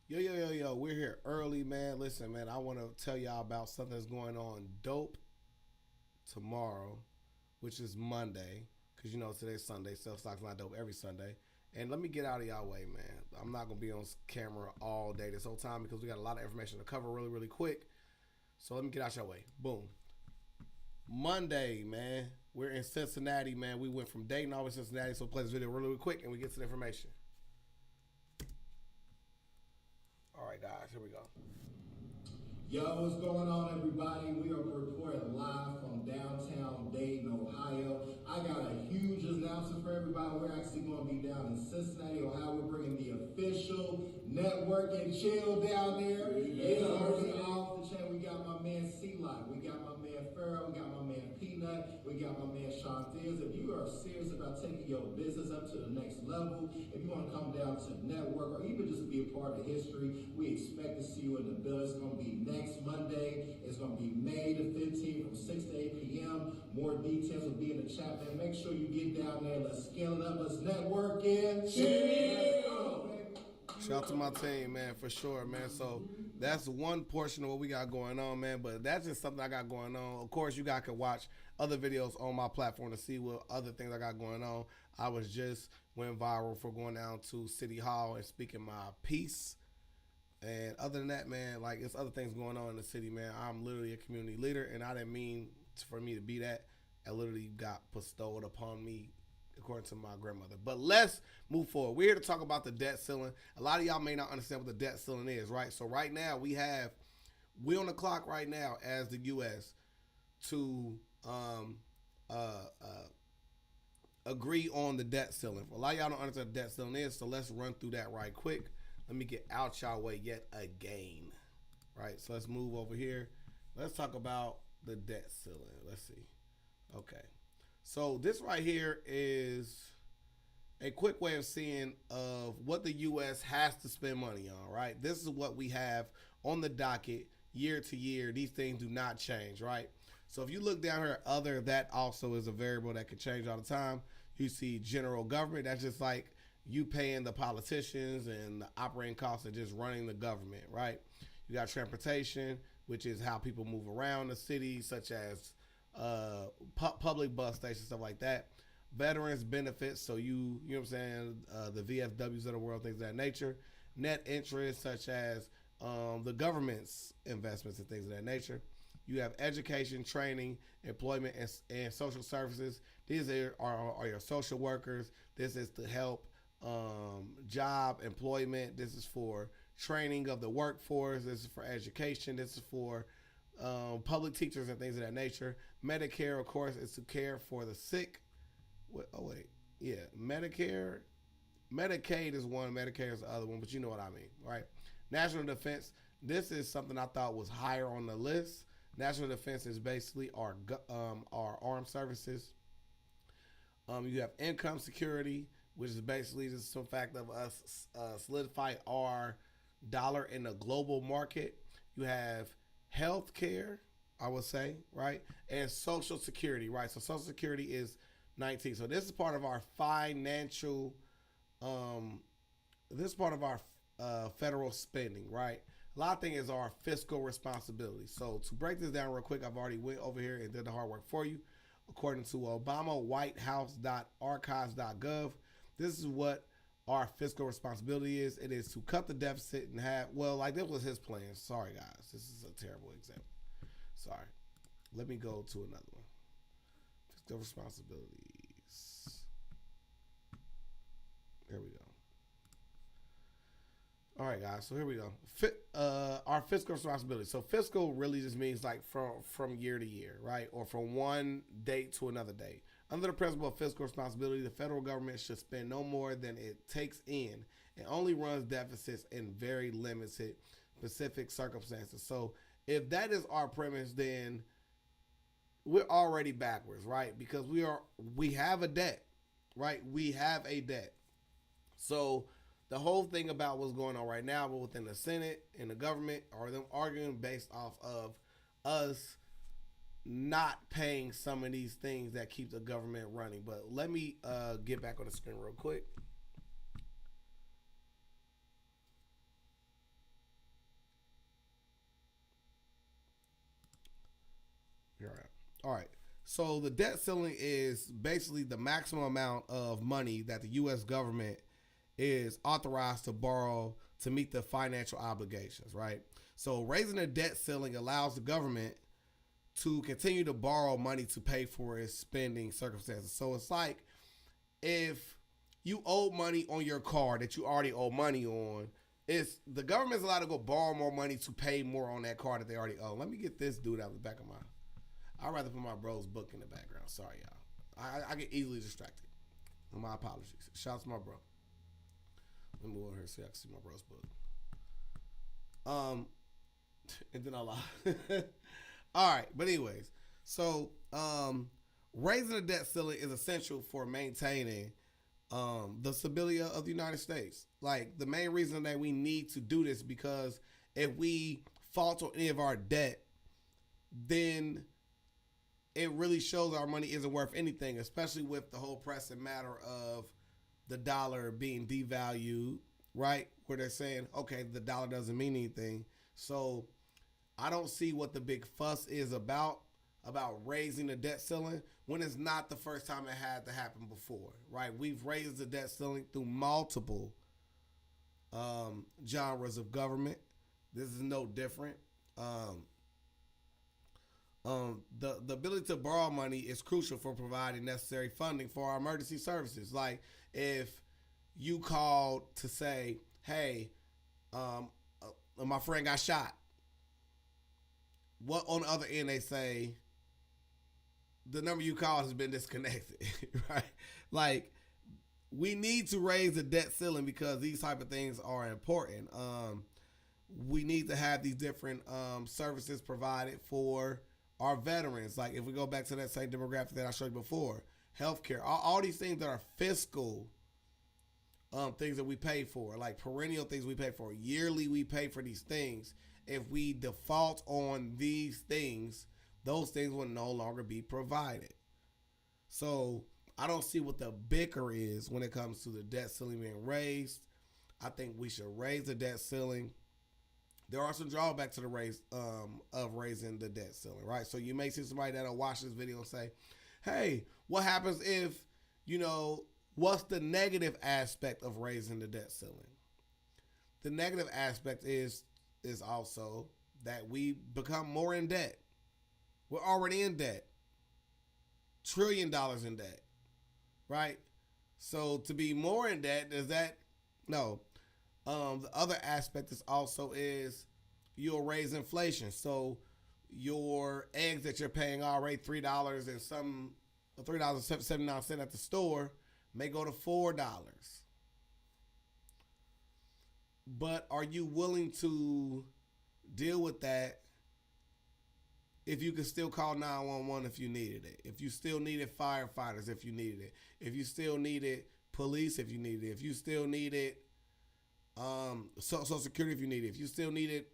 Yo, we're here early, man. Listen, man, I want to tell y'all about something that's going on dope tomorrow, which is Monday, because you know today's Sunday. Self stock's not dope every Sunday. And let me get out of y'all way, man. I'm not going to be on camera all day this whole time because we got a lot of information to cover really, really quick. So let me get out your way. Boom. Monday, man. We're in Cincinnati, man. We went from Dayton all the way to Cincinnati. So play this video really, really quick and we get to the information. All right, guys, here we go. Yo, what's going on, everybody? We are reporting live from downtown Dayton, Ohio. I got a huge announcement for everybody. We're actually going to be down in Cincinnati, Ohio. We're bringing the official network and chill down there. It's already off the chain. We got my man C-Lock. We got my man Farrell. We got my man Peanut. We got my man Sean Thiers. If you are serious about taking your business up to the next level, if you want to come down to network or even just be a part of history, we expect to see you in the building. It's going to be next Monday. It's going to be May the 15th from 6 to 8 p.m. More details will be in the chat, man. Make sure you get down there. Let's scale it up. Let's network and chill. Shout out to my team, man, for sure, man. So that's one portion of what we got going on, man. But that's just something I got going on. Of course, you guys can watch other videos on my platform to see what other things I got going on. I was just went viral for going down to City Hall and speaking my piece. And other than that, man, like it's other things going on in the city, man. I'm literally a community leader, and I didn't mean for me to be that. I literally got bestowed upon me according to my grandmother. But let's move forward. We're here to talk about the debt ceiling. A lot of y'all may not understand what the debt ceiling is, right? So right now we on the clock right now as the U.S. to agree on the debt ceiling. A lot of y'all don't understand what the debt ceiling is, so let's run through that right quick. Let me get out y'all way yet again, right? So let's move over here. Let's talk about the debt ceiling. Let's see. Okay. So this right here is a quick way of seeing of what the U.S. has to spend money on, right? This is what we have on the docket year to year. These things do not change, right? So if you look down here, that also is a variable that could change all the time. You see general government. That's just like you paying the politicians and the operating costs of just running the government, right? You got transportation, which is how people move around the city, such as public bus stations, stuff like that. Veterans benefits, so you know what I'm saying, the VFWs of the world, things of that nature. Net interest, such as the government's investments and things of that nature. You have education, training, employment, and social services. These are your social workers. This is to help job, employment. This is for training of the workforce. This is for education. This is for public teachers and things of that nature. Medicare, of course, is to care for the sick. Medicare. Medicaid is one, Medicare is the other one, but you know what I mean, right? National defense. This is something I thought was higher on the list. National defense is basically our armed services. You have income security, which is basically just some fact of us solidify our dollar in the global market. You have health care, I would say, right? And social security, right? So social security is 19. So this is part of our financial, this is part of our federal spending, right? A lot of things is our fiscal responsibility. So to break this down real quick, I've already went over here and did the hard work for you. According to Obama, whitehouse.archives.gov, this is what our fiscal responsibility is. It is to cut the deficit in half. Well, like that was his plan. Sorry, guys. This is a terrible example. Sorry. Let me go to another one. Fiscal responsibilities. There we go. All right, guys. So here we go. Our fiscal responsibility. So fiscal really just means like from year to year, right? Or from one date to another date. Under the principle of fiscal responsibility, the federal government should spend no more than it takes in and only runs deficits in very limited specific circumstances. So if that is our premise, then we're already backwards, right? Because we have a debt, right? We have a debt. So the whole thing about what's going on right now, but within the Senate and the government, are them arguing based off of us not paying some of these things that keep the government running. But let me get back on the screen real quick. All right. So the debt ceiling is basically the maximum amount of money that the U.S. government is authorized to borrow to meet the financial obligations, right? So raising the debt ceiling allows the government to continue to borrow money to pay for its spending circumstances. So it's like if you owe money on your car that you already owe money on, it's the government's allowed to go borrow more money to pay more on that car that they already owe. Let me get this dude out the back of my. I'd rather put my bro's book in the background. Sorry, y'all. I get easily distracted. My apologies. Shout out to my bro. Let me move over here so I can see my bro's book. And then I lie. All right, but anyways, so raising the debt ceiling is essential for maintaining the stability of the United States. Like the main reason that we need to do this because if we fault on any of our debt, then it really shows our money isn't worth anything, especially with the whole pressing matter of the dollar being devalued, right? Where they're saying, okay, the dollar doesn't mean anything. So I don't see what the big fuss is about raising the debt ceiling when it's not the first time it had to happen before, right? We've raised the debt ceiling through multiple genres of government. This is no different. The ability to borrow money is crucial for providing necessary funding for our emergency services. Like if you called to say, hey, my friend got shot. What on the other end they say, the number you called has been disconnected, right? Like we need to raise the debt ceiling because these type of things are important. We need to have these different services provided for our veterans. Like if we go back to that same demographic that I showed you before, healthcare, all these things that are fiscal things that we pay for, like perennial things we pay for, yearly we pay for these things. If we default on these things, those things will no longer be provided. So I don't see what the bicker is when it comes to the debt ceiling being raised. I think we should raise the debt ceiling. There are some drawbacks to the raise of raising the debt ceiling, right? So you may see somebody that'll watch this video and say, hey, what happens if, what's the negative aspect of raising the debt ceiling? The negative aspect is also that we become more in debt. We're already in debt. $1 trillion in debt, right? So to be more in debt, does that, no. The other aspect is you'll raise inflation. So your eggs that you're paying already $3 and $3.79 at the store may go to $4. But are you willing to deal with that if you could still call 911 if you needed it? If you still needed firefighters if you needed it? If you still needed police if you needed it? If you still needed Social Security if you needed it? If you still needed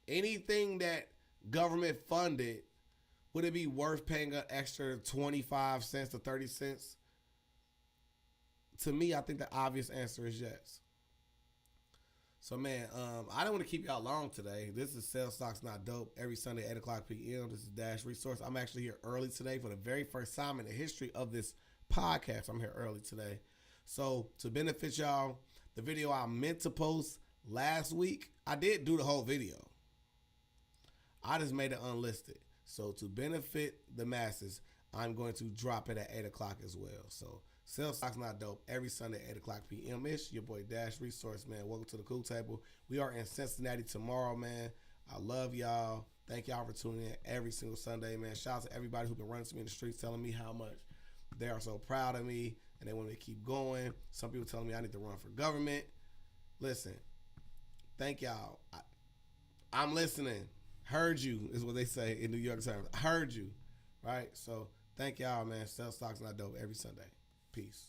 anything that government funded, would it be worth paying an extra 25 cents to 30 cents? To me, I think the obvious answer is yes. So, man, I don't want to keep y'all long today. This is Sell Stocks Not Dope every Sunday at 8 o'clock p.m. This is Dash Resource. I'm actually here early today for the very first time in the history of this podcast. I'm here early today. So, to benefit y'all, the video I meant to post last week, I did do the whole video. I just made it unlisted. So, to benefit the masses, I'm going to drop it at 8 o'clock as well. So, Sell Stocks Not Dope every Sunday at 8 o'clock p.m.-ish. Your boy Dash Resource, man. Welcome to the Cool Table. We are in Cincinnati tomorrow, man. I love y'all. Thank y'all for tuning in every single Sunday, man. Shout out to everybody who's been running to me in the streets telling me how much they are so proud of me and they want me to keep going. Some people telling me I need to run for government. Listen, thank y'all. I'm listening. Heard you is what they say in New York Times. I heard you, right? So thank y'all, man. Sell Stocks Not Dope every Sunday. Peace.